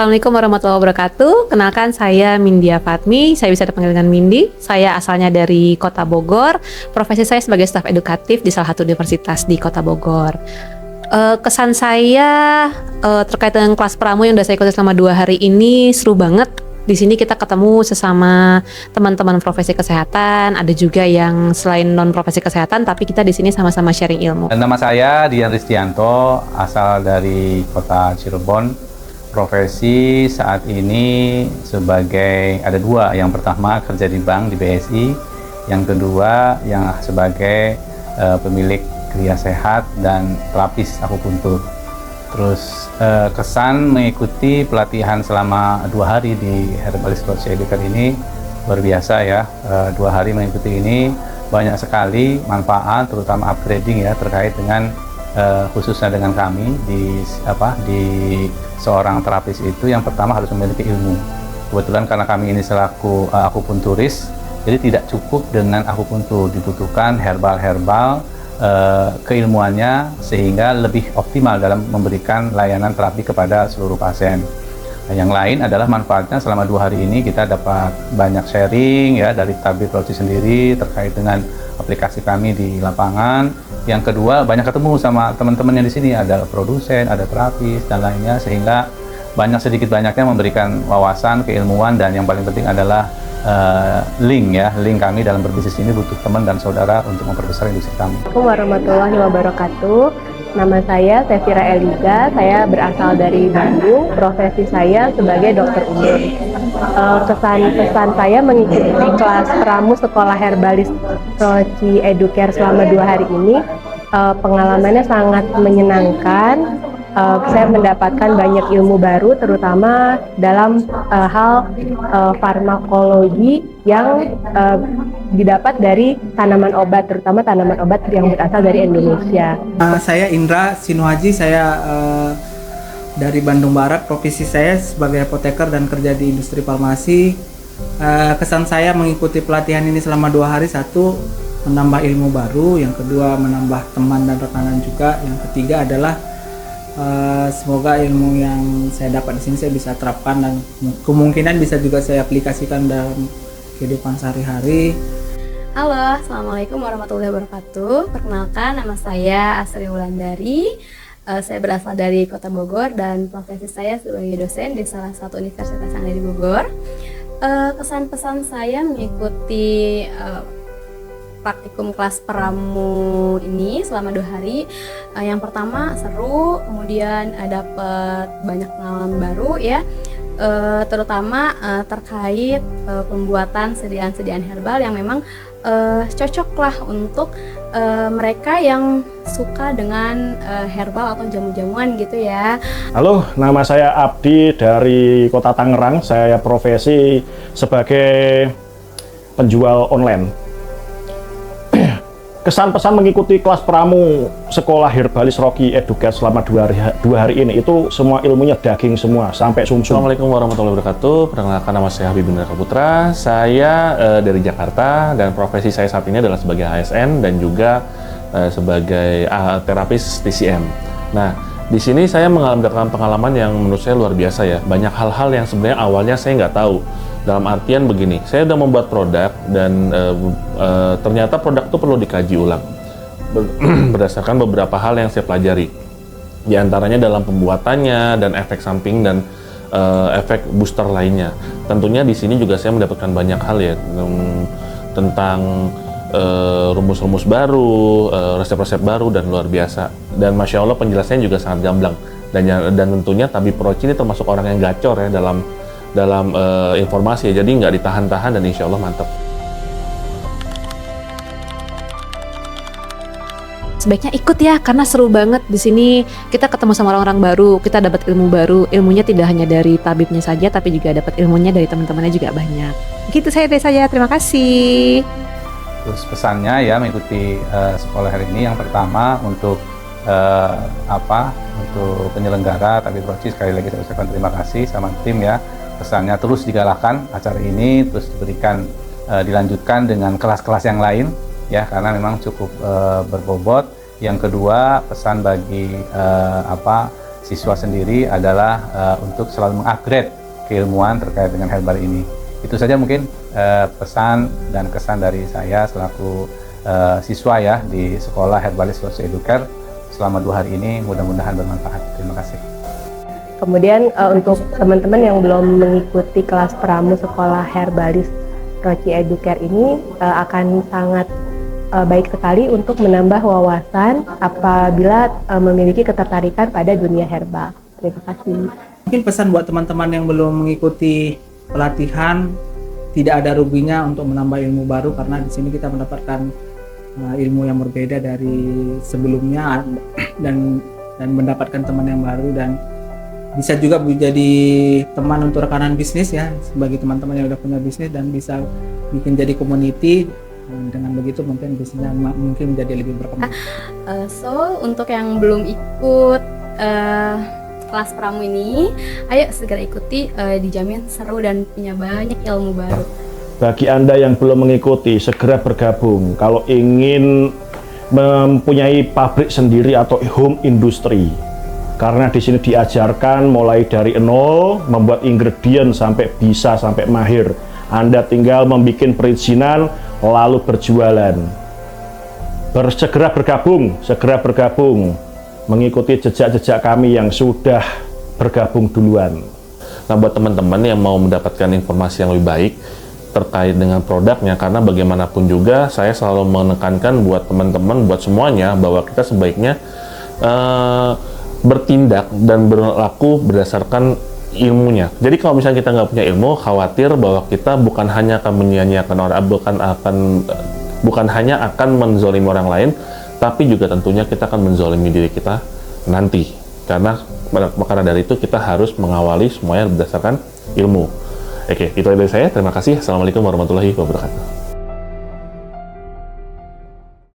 Assalamualaikum warahmatullahi wabarakatuh. Kenalkan saya Mindia Fatmi. Saya bisa dipanggil dengan Mindy. Saya asalnya dari Kota Bogor. Profesi saya sebagai staf edukatif di salah satu universitas di Kota Bogor. Kesan saya terkait dengan kelas pramu yang sudah saya ikuti selama 2 hari ini seru banget. Di sini kita ketemu sesama teman-teman profesi kesehatan, ada juga yang selain non profesi kesehatan, tapi kita di sini sama-sama sharing ilmu. Nama saya Dian Ristianto, asal dari Kota Cirebon. Profesi saat ini sebagai ada 2. Yang pertama kerja di bank di BSI, yang kedua yang sebagai pemilik Gria Sehat dan terapis akupuntur. Terus kesan mengikuti pelatihan selama 2 hari di Herbalist Roci Educare ini luar biasa ya. 2 hari mengikuti ini banyak sekali manfaat, terutama upgrading ya terkait dengan khususnya dengan kami di seorang terapis itu yang pertama harus memiliki ilmu. Kebetulan karena kami ini selaku akupunturis, jadi tidak cukup dengan akupuntur, dibutuhkan herbal keilmuannya sehingga lebih optimal dalam memberikan layanan terapi kepada seluruh pasien. Nah, yang lain adalah manfaatnya selama 2 hari ini kita dapat banyak sharing ya dari tabib Roci sendiri terkait dengan aplikasi kami di lapangan. Yang kedua banyak ketemu sama teman-teman yang di sini, ada produsen, ada terapis dan lainnya, sehingga banyak sedikit banyaknya memberikan wawasan, keilmuan, dan yang paling penting adalah link kami dalam berbisnis ini butuh teman dan saudara untuk memperbesar industri kami. Assalamualaikum warahmatullahi wabarakatuh. Nama saya Sefira Eliza, saya berasal dari Bandung. Profesi saya sebagai dokter umum. Kesan-kesan saya mengikuti kelas pramu Sekolah Herbalist Roci Educare selama 2 hari ini, pengalamannya sangat menyenangkan. Saya mendapatkan banyak ilmu baru, terutama dalam hal farmakologi yang didapat dari tanaman obat, terutama tanaman obat yang berasal dari Indonesia. Saya Indra Sinuhaji, saya dari Bandung Barat. Profesi saya sebagai apoteker dan kerja di industri farmasi. Kesan saya mengikuti pelatihan ini selama 2 hari, 1, menambah ilmu baru, yang kedua menambah teman dan rekanan juga, yang ketiga adalah semoga ilmu yang saya dapat di sini saya bisa terapkan dan kemungkinan bisa juga saya aplikasikan dalam kehidupan sehari-hari. Halo, Assalamualaikum warahmatullahi wabarakatuh. Perkenalkan, nama saya Asri Wulandari. Saya berasal dari Kota Bogor dan profesi saya sebagai dosen di salah satu universitas yang ada di Bogor. Kesan-pesan saya mengikuti praktikum kelas pramu ini selama 2 hari. Yang pertama seru, kemudian dapat banyak pengalaman baru ya, terutama terkait pembuatan sediaan-sediaan herbal yang memang cocoklah untuk mereka yang suka dengan herbal atau jamu-jamuan gitu ya. Halo, nama saya Abdi dari Kota Tangerang. Saya profesi sebagai penjual online. Kesan-pesan mengikuti kelas pramu Sekolah Herbalist Roci Educare selama 2 hari ini itu semua ilmunya daging semua sampai sumsum. Assalamualaikum warahmatullahi wabarakatuh. Perkenalkan, nama saya Habib Indra Putra. Saya dari Jakarta dan profesi saya saat ini adalah sebagai ASN dan juga sebagai terapis TCM. Nah, di sini saya mengalami pengalaman yang menurut saya luar biasa ya. Banyak hal-hal yang sebenarnya awalnya saya nggak tahu. Dalam artian begini, saya udah membuat produk dan ternyata produk itu perlu dikaji ulang berdasarkan beberapa hal yang saya pelajari. Di antaranya dalam pembuatannya dan efek samping dan efek booster lainnya. Tentunya di sini juga saya mendapatkan banyak hal ya tentang rumus-rumus baru, resep-resep baru dan luar biasa. Dan masya Allah penjelasannya juga sangat gamblang. Dan tentunya tabib Roci ini termasuk orang yang gacor ya dalam informasi ya, jadi nggak ditahan-tahan dan insya Allah mantap. Sebaiknya ikut ya, karena seru banget di sini. Kita ketemu sama orang-orang baru, kita dapat ilmu baru. Ilmunya tidak hanya dari tabibnya saja, tapi juga dapat ilmunya dari teman-temannya juga banyak. Gitu saya, terima kasih. Terus pesannya ya mengikuti sekolah hari ini, yang pertama untuk untuk penyelenggara tabib Roci, sekali lagi saya ucapkan terima kasih sama tim ya. Pesannya terus digalakkan acara ini, terus dilanjutkan dengan kelas-kelas yang lain ya, karena memang cukup berbobot. Yang kedua, pesan bagi siswa sendiri adalah untuk selalu mengupgrade keilmuan terkait dengan herbal ini. Itu saja mungkin pesan dan kesan dari saya selaku siswa ya di Sekolah Herbalis Socio Educare selama 2 hari ini, mudah-mudahan bermanfaat. Terima kasih. Kemudian untuk teman-teman yang belum mengikuti kelas pramu Sekolah Herbalis Socio Educare ini akan sangat baik sekali untuk menambah wawasan apabila memiliki ketertarikan pada dunia herbal. Terima kasih. Mungkin pesan buat teman-teman yang belum mengikuti pelatihan, tidak ada ruginya untuk menambah ilmu baru karena di sini kita mendapatkan ilmu yang berbeda dari sebelumnya dan mendapatkan teman yang baru, dan bisa juga menjadi teman untuk rekanan bisnis ya, sebagai teman-teman yang udah punya bisnis dan bisa bikin jadi community. Dengan begitu mungkin bisnisnya mungkin menjadi lebih berkembang. So untuk yang belum ikut kelas pramu ini, ayo segera ikuti, dijamin seru dan punya banyak ilmu baru. Bagi Anda yang belum mengikuti, segera bergabung kalau ingin mempunyai pabrik sendiri atau home industry. Karena di sini diajarkan mulai dari nol, membuat ingredient sampai bisa sampai mahir. Anda tinggal membuat perizinan lalu berjualan. Segera bergabung, mengikuti jejak-jejak kami yang sudah bergabung duluan. Nah, buat teman-teman yang mau mendapatkan informasi yang lebih baik terkait dengan produknya, karena bagaimanapun juga saya selalu menekankan buat teman-teman, buat semuanya, bahwa kita sebaiknya bertindak dan berlaku berdasarkan ilmunya. Jadi kalau misalnya kita nggak punya ilmu, khawatir bahwa kita bukan hanya akan menyia-nyiakan orang, bukan hanya akan menzolimi orang lain, tapi juga tentunya kita akan menzolimi diri kita nanti. Karena dari itu kita harus mengawali semuanya berdasarkan ilmu. Oke, itu dari saya. Terima kasih. Assalamualaikum warahmatullahi wabarakatuh.